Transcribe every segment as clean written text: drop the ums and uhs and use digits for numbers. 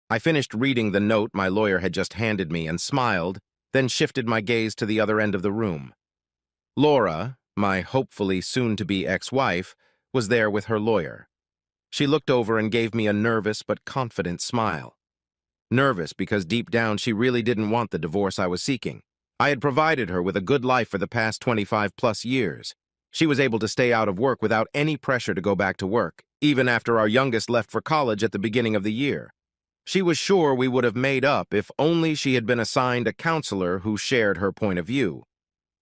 I finished reading the note my lawyer had just handed me and smiled, then shifted my gaze to the other end of the room. Laura, my hopefully soon-to-be ex-wife, was there with her lawyer. She looked over and gave me a nervous but confident smile. Nervous because deep down she really didn't want the divorce I was seeking. I had provided her with a good life for the past 25-plus years. She was able to stay out of work without any pressure to go back to work, even after our youngest left for college at the beginning of the year. She was sure we would have made up if only she had been assigned a counselor who shared her point of view.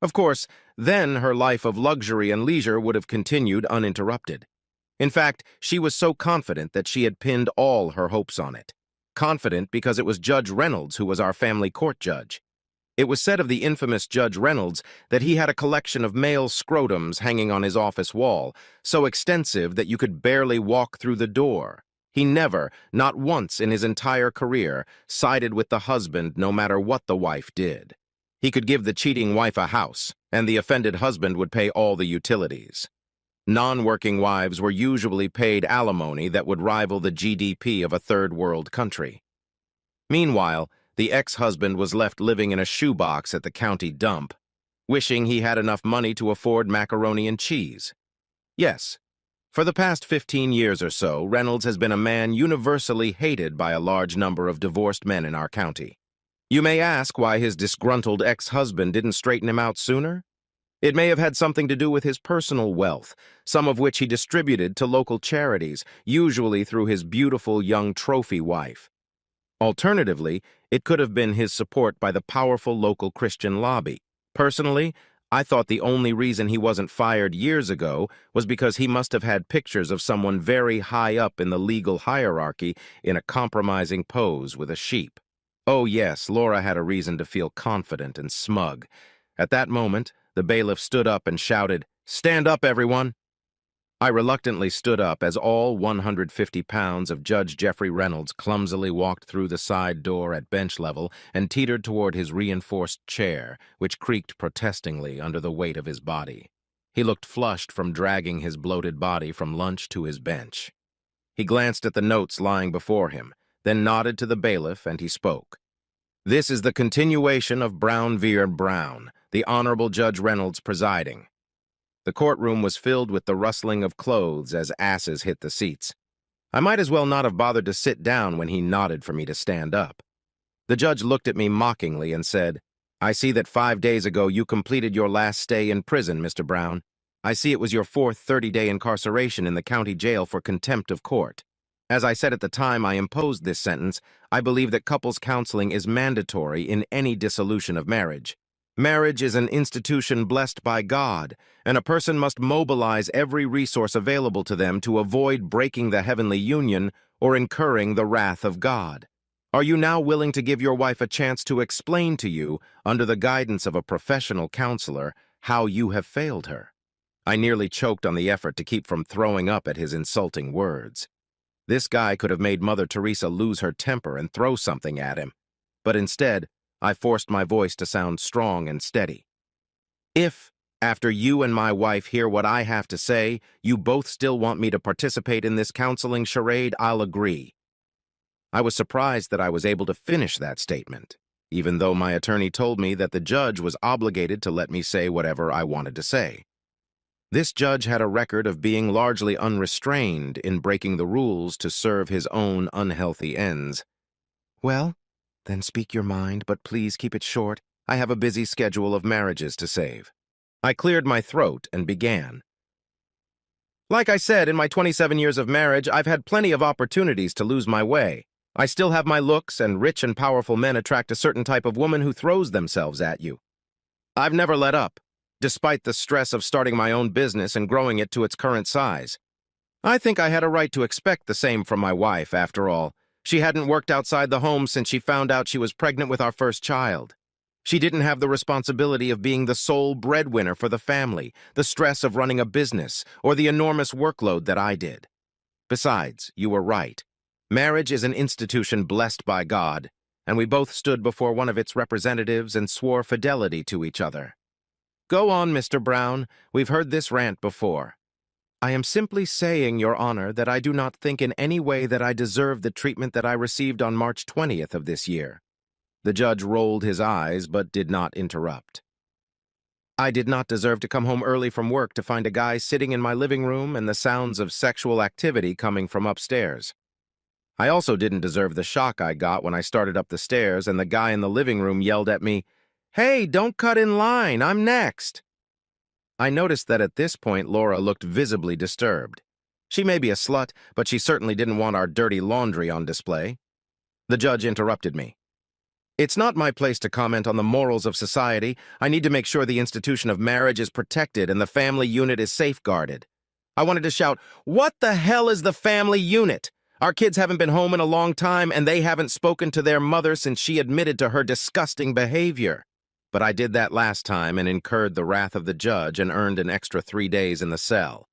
Of course, then her life of luxury and leisure would have continued uninterrupted. In fact, she was so confident that she had pinned all her hopes on it. Confident because it was Judge Reynolds who was our family court judge. It was said of the infamous Judge Reynolds that he had a collection of male scrotums hanging on his office wall, so extensive that you could barely walk through the door. He never, not once in his entire career, sided with the husband no matter what the wife did. He could give the cheating wife a house, and the offended husband would pay all the utilities. Non-working wives were usually paid alimony that would rival the GDP of a third-world country. Meanwhile, the ex-husband was left living in a shoebox at the county dump, wishing he had enough money to afford macaroni and cheese. Yes, for the past 15 years or so, Reynolds has been a man universally hated by a large number of divorced men in our county. You may ask why his disgruntled ex-husband didn't straighten him out sooner? It may have had something to do with his personal wealth, some of which he distributed to local charities, usually through his beautiful young trophy wife. Alternatively, it could have been his support by the powerful local Christian lobby. Personally, I thought the only reason he wasn't fired years ago was because he must have had pictures of someone very high up in the legal hierarchy in a compromising pose with a sheep. Oh yes, Laura had a reason to feel confident and smug. At that moment, the bailiff stood up and shouted, "Stand up, everyone!" I reluctantly stood up as all 150 pounds of Judge Jeffrey Reynolds clumsily walked through the side door at bench level and teetered toward his reinforced chair, which creaked protestingly under the weight of his body. He looked flushed from dragging his bloated body from lunch to his bench. He glanced at the notes lying before him, then nodded to the bailiff, and he spoke. "This is the continuation of Brown v. Brown, the Honorable Judge Reynolds presiding." The courtroom was filled with the rustling of clothes as asses hit the seats. I might as well not have bothered to sit down when he nodded for me to stand up. The judge looked at me mockingly and said, "I see that 5 days ago you completed your last stay in prison, Mr. Brown. I see it was your fourth 30-day incarceration in the county jail for contempt of court. As I said at the time I imposed this sentence, I believe that couples counseling is mandatory in any dissolution of marriage. Marriage is an institution blessed by God, and a person must mobilize every resource available to them to avoid breaking the heavenly union or incurring the wrath of God. Are you now willing to give your wife a chance to explain to you, under the guidance of a professional counselor, how you have failed her?" I nearly choked on the effort to keep from throwing up at his insulting words. This guy could have made Mother Teresa lose her temper and throw something at him, but instead, I forced my voice to sound strong and steady. "If, after you and my wife hear what I have to say, you both still want me to participate in this counseling charade, I'll agree." I was surprised that I was able to finish that statement, even though my attorney told me that the judge was obligated to let me say whatever I wanted to say. This judge had a record of being largely unrestrained in breaking the rules to serve his own unhealthy ends. "Well, then speak your mind, but please keep it short. I have a busy schedule of marriages to save." I cleared my throat and began. "Like I said, in my 27 years of marriage, I've had plenty of opportunities to lose my way. I still have my looks, and rich and powerful men attract a certain type of woman who throws themselves at you. I've never let up, despite the stress of starting my own business and growing it to its current size. I think I had a right to expect the same from my wife, after all. She hadn't worked outside the home since she found out she was pregnant with our first child. She didn't have the responsibility of being the sole breadwinner for the family, the stress of running a business, or the enormous workload that I did. Besides, you were right. Marriage is an institution blessed by God, and we both stood before one of its representatives and swore fidelity to each other. Go on, Mr. Brown. We've heard this rant before." I am simply saying, Your Honor, that I do not think in any way that I deserve the treatment that I received on March 20th of this year. The judge rolled his eyes but did not interrupt. I did not deserve to come home early from work to find a guy sitting in my living room and the sounds of sexual activity coming from upstairs. I also didn't deserve the shock I got when I started up the stairs and the guy in the living room yelled at me, "Hey, don't cut in line, I'm next." I noticed that at this point Laura looked visibly disturbed. She may be a slut, but she certainly didn't want our dirty laundry on display. The judge interrupted me. It's not my place to comment on the morals of society. I need to make sure the institution of marriage is protected and the family unit is safeguarded. I wanted to shout, "What the hell is the family unit? Our kids haven't been home in a long time and they haven't spoken to their mother since she admitted to her disgusting behavior." But I did that last time and incurred the wrath of the judge and earned an extra 3 days in the cell.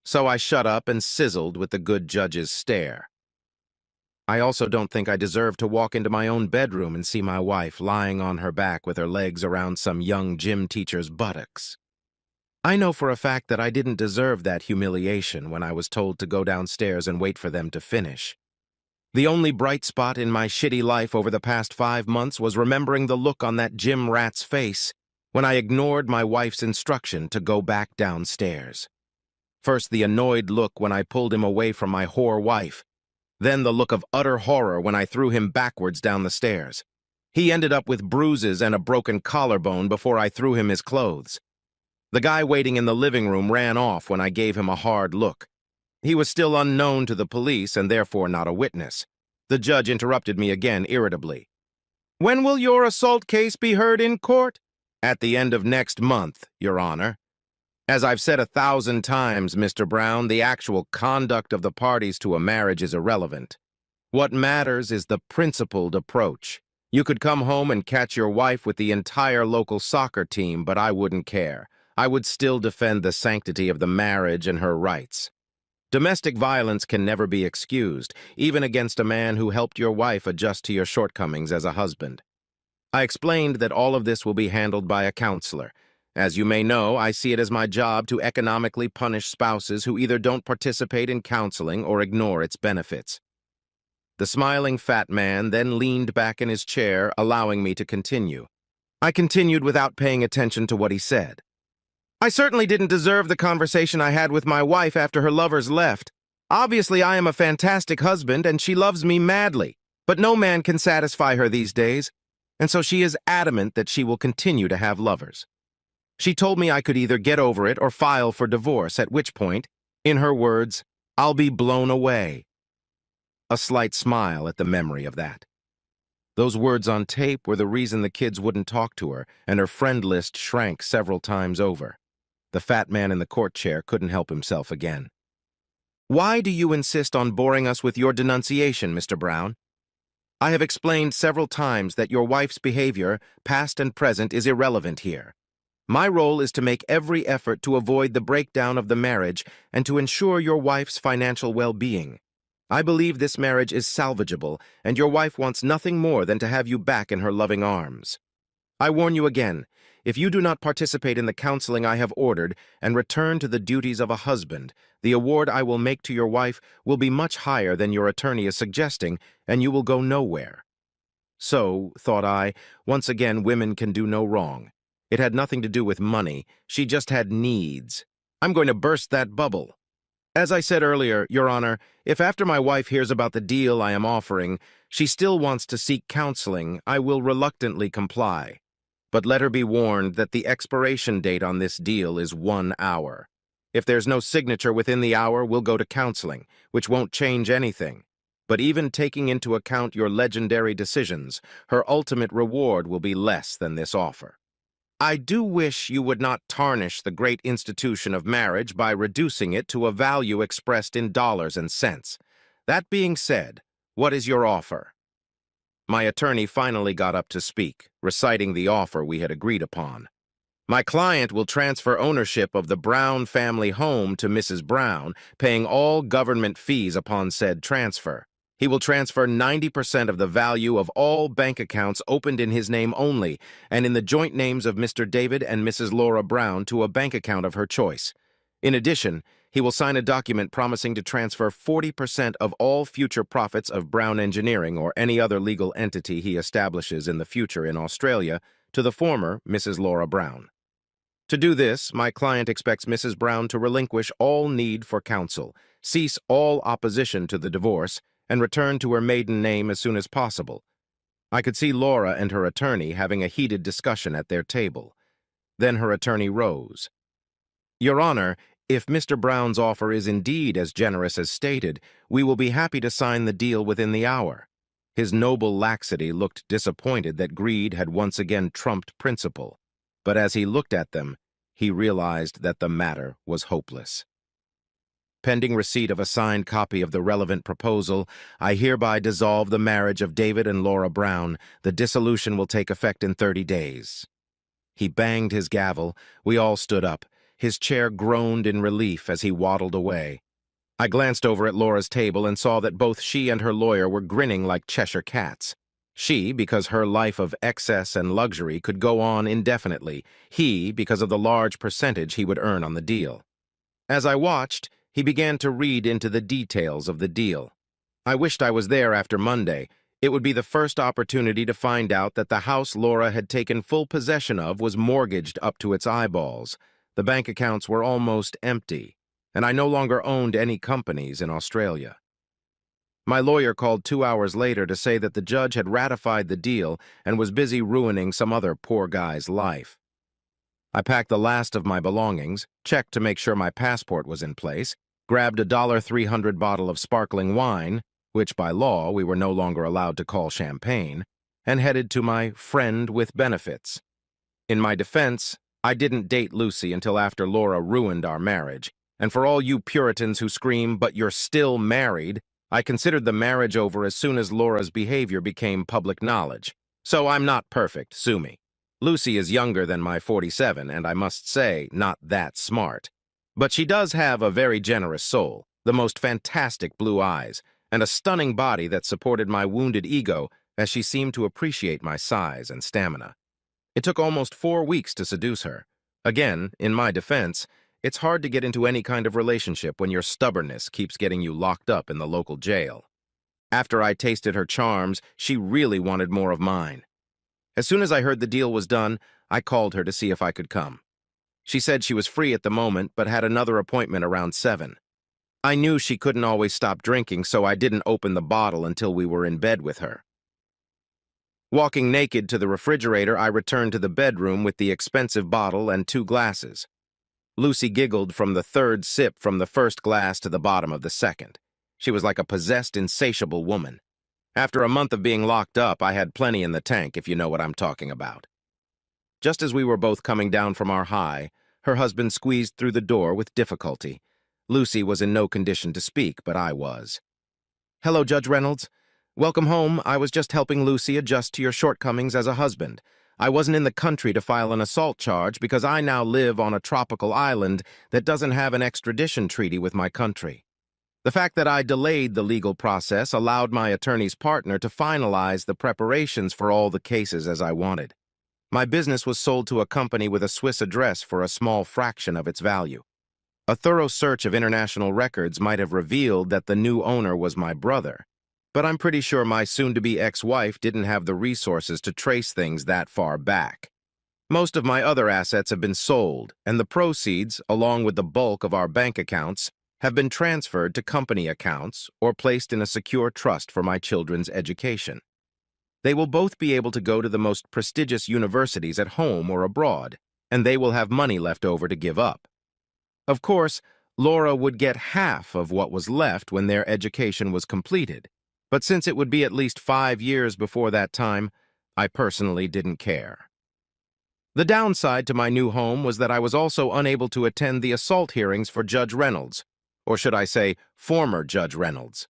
So I shut up and sizzled with the good judge's stare. I also don't think I deserve to walk into my own bedroom and see my wife lying on her back with her legs around some young gym teacher's buttocks. I know for a fact that I didn't deserve that humiliation when I was told to go downstairs and wait for them to finish. The only bright spot in my shitty life over the past 5 months was remembering the look on that gym rat's face when I ignored my wife's instruction to go back downstairs. First, the annoyed look when I pulled him away from my whore wife. Then the look of utter horror when I threw him backwards down the stairs. He ended up with bruises and a broken collarbone before I threw him his clothes. The guy waiting in the living room ran off when I gave him a hard look. He was still unknown to the police and therefore not a witness. The judge interrupted me again irritably. "When will your assault case be heard in court?" "At the end of next month, Your Honor." As I've said 1,000 times, Mr. Brown, the actual conduct of the parties to a marriage is irrelevant. What matters is the principled approach. You could come home and catch your wife with the entire local soccer team, but I wouldn't care. I would still defend the sanctity of the marriage and her rights. Domestic violence can never be excused, even against a man who helped your wife adjust to your shortcomings as a husband. I explained that all of this will be handled by a counselor. As you may know, I see it as my job to economically punish spouses who either don't participate in counseling or ignore its benefits. The smiling fat man then leaned back in his chair, allowing me to continue. I continued without paying attention to what he said. "I certainly didn't deserve the conversation I had with my wife after her lovers left. Obviously, I am a fantastic husband and she loves me madly, but no man can satisfy her these days, and so she is adamant that she will continue to have lovers. She told me I could either get over it or file for divorce, at which point, in her words, I'll be blown away." A slight smile at the memory of that. Those words on tape were the reason the kids wouldn't talk to her, and her friend list shrank several times over. The fat man in the court chair couldn't help himself again. "Why do you insist on boring us with your denunciation, Mr. Brown? I have explained several times that your wife's behavior, past and present, is irrelevant here. My role is to make every effort to avoid the breakdown of the marriage and to ensure your wife's financial well-being. I believe this marriage is salvageable, and your wife wants nothing more than to have you back in her loving arms. I warn you again, if you do not participate in the counseling I have ordered and return to the duties of a husband, the award I will make to your wife will be much higher than your attorney is suggesting, and you will go nowhere." So, thought I, once again women can do no wrong. It had nothing to do with money, she just had needs. I'm going to burst that bubble. As I said earlier, Your Honor, if after my wife hears about the deal I am offering, she still wants to seek counseling, I will reluctantly comply. But let her be warned that the expiration date on this deal is 1 hour. If there's no signature within the hour, we'll go to counseling, which won't change anything. But even taking into account your legendary decisions, her ultimate reward will be less than this offer. I do wish you would not tarnish the great institution of marriage by reducing it to a value expressed in dollars and cents. That being said, what is your offer?" My attorney finally got up to speak, reciting the offer we had agreed upon. "My client will transfer ownership of the Brown family home to Mrs. Brown, paying all government fees upon said transfer. He will transfer 90% of the value of all bank accounts opened in his name only and in the joint names of Mr. David and Mrs. Laura Brown to a bank account of her choice. In addition, He will sign a document promising to transfer 40% of all future profits of Brown Engineering or any other legal entity he establishes in the future in Australia to the former Mrs. Laura Brown. To do this, my client expects Mrs. Brown to relinquish all need for counsel, cease all opposition to the divorce, and return to her maiden name as soon as possible. I could see Laura and her attorney having a heated discussion at their table. Then her attorney rose. "Your Honor, if Mr. Brown's offer is indeed as generous as stated, we will be happy to sign the deal within the hour." His noble laxity looked disappointed that greed had once again trumped principle, but as he looked at them, he realized that the matter was hopeless. Pending receipt of a signed copy of the relevant proposal, I hereby dissolve the marriage of David and Laura Brown. The dissolution will take effect in 30 days. He banged his gavel. We all stood up. His chair groaned in relief as he waddled away. I glanced over at Laura's table and saw that both she and her lawyer were grinning like Cheshire cats. She, because her life of excess and luxury could go on indefinitely. He, because of the large percentage he would earn on the deal. As I watched, he began to read into the details of the deal. I wished I was there after Monday. It would be the first opportunity to find out that the house Laura had taken full possession of was mortgaged up to its eyeballs. The bank accounts were almost empty, and I no longer owned any companies in Australia. My lawyer called 2 hours later to say that the judge had ratified the deal and was busy ruining some other poor guy's life. I packed the last of my belongings, checked to make sure my passport was in place, grabbed a $300 bottle of sparkling wine, which by law we were no longer allowed to call champagne, and headed to my friend with benefits. In my defense, I didn't date Lucy until after Laura ruined our marriage, and for all you Puritans who scream, "But you're still married," I considered the marriage over as soon as Laura's behavior became public knowledge. So I'm not perfect, sue me. Lucy is younger than my 47, and I must say, not that smart. But she does have a very generous soul, the most fantastic blue eyes, and a stunning body that supported my wounded ego as she seemed to appreciate my size and stamina. It took almost 4 weeks to seduce her. Again, in my defense, it's hard to get into any kind of relationship when your stubbornness keeps getting you locked up in the local jail. After I tasted her charms, she really wanted more of mine. As soon as I heard the deal was done, I called her to see if I could come. She said she was free at the moment, but had another appointment around 7. I knew she couldn't always stop drinking, so I didn't open the bottle until we were in bed with her. Walking naked to the refrigerator, I returned to the bedroom with the expensive bottle and 2 glasses. Lucy giggled from the 3rd sip from the first glass to the bottom of the second. She was like a possessed, insatiable woman. After a month of being locked up, I had plenty in the tank, if you know what I'm talking about. Just as we were both coming down from our high, her husband squeezed through the door with difficulty. Lucy was in no condition to speak, but I was. "Hello, Judge Reynolds. Welcome home. I was just helping Lucy adjust to your shortcomings as a husband. I wasn't in the country to file an assault charge because I now live on a tropical island that doesn't have an extradition treaty with my country. The fact that I delayed the legal process allowed my attorney's partner to finalize the preparations for all the cases as I wanted. My business was sold to a company with a Swiss address for a small fraction of its value. A thorough search of international records might have revealed that the new owner was my brother, but I'm pretty sure my soon-to-be ex-wife didn't have the resources to trace things that far back. Most of my other assets have been sold, and the proceeds, along with the bulk of our bank accounts, have been transferred to company accounts or placed in a secure trust for my children's education. They will both be able to go to the most prestigious universities at home or abroad, and they will have money left over to give up. Of course, Laura would get half of what was left when their education was completed, but since it would be at least 5 years before that time, I personally didn't care. The downside to my new home was that I was also unable to attend the assault hearings for Judge Reynolds, or should I say, former Judge Reynolds.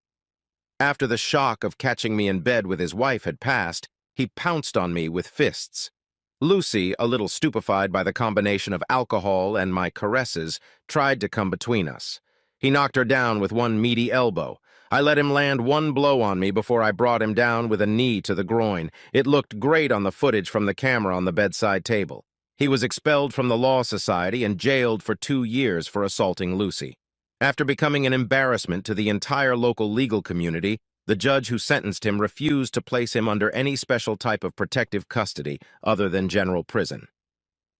After the shock of catching me in bed with his wife had passed, he pounced on me with fists. Lucy, a little stupefied by the combination of alcohol and my caresses, tried to come between us. He knocked her down with one meaty elbow. I let him land one blow on me before I brought him down with a knee to the groin. It looked great on the footage from the camera on the bedside table. He was expelled from the Law Society and jailed for 2 years for assaulting Lucy. After becoming an embarrassment to the entire local legal community, the judge who sentenced him refused to place him under any special type of protective custody other than general prison.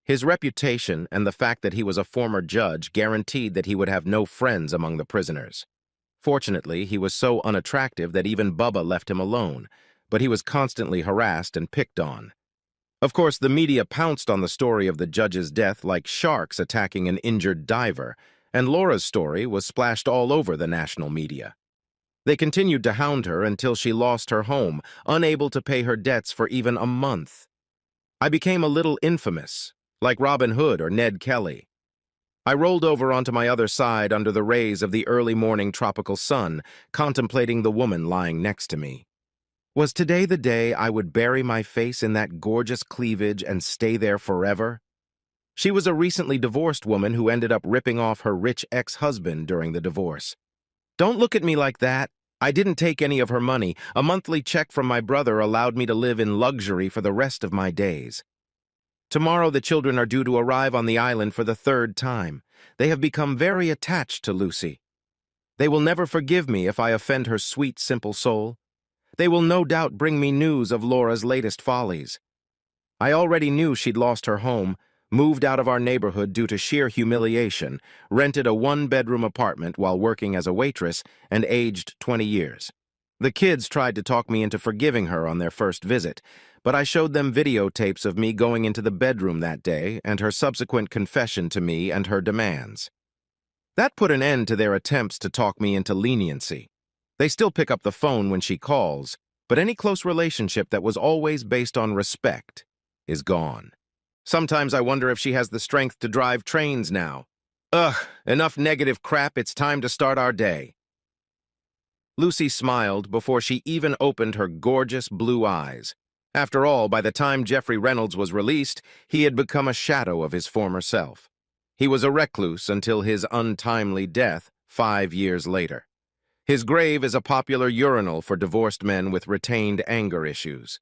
His reputation and the fact that he was a former judge guaranteed that he would have no friends among the prisoners. Fortunately, he was so unattractive that even Bubba left him alone, but he was constantly harassed and picked on. Of course, the media pounced on the story of the judge's death like sharks attacking an injured diver, and Laura's story was splashed all over the national media. They continued to hound her until she lost her home, unable to pay her debts for even a month. I became a little infamous, like Robin Hood or Ned Kelly. I rolled over onto my other side under the rays of the early morning tropical sun, contemplating the woman lying next to me. Was today the day I would bury my face in that gorgeous cleavage and stay there forever? She was a recently divorced woman who ended up ripping off her rich ex-husband during the divorce. Don't look at me like that. I didn't take any of her money. A monthly check from my brother allowed me to live in luxury for the rest of my days. Tomorrow the children are due to arrive on the island for the third time. They have become very attached to Lucy. They will never forgive me if I offend her sweet, simple soul. They will no doubt bring me news of Laura's latest follies. I already knew she'd lost her home, moved out of our neighborhood due to sheer humiliation, rented a one-bedroom apartment while working as a waitress, and aged 20 years. The kids tried to talk me into forgiving her on their first visit, but I showed them videotapes of me going into the bedroom that day and her subsequent confession to me and her demands. That put an end to their attempts to talk me into leniency. They still pick up the phone when she calls, but any close relationship that was always based on respect is gone. Sometimes I wonder if she has the strength to drive trains now. Ugh, enough negative crap, it's time to start our day. Lucy smiled before she even opened her gorgeous blue eyes. After all, by the time Jeffrey Reynolds was released, he had become a shadow of his former self. He was a recluse until his untimely death 5 years later. His grave is a popular urinal for divorced men with retained anger issues.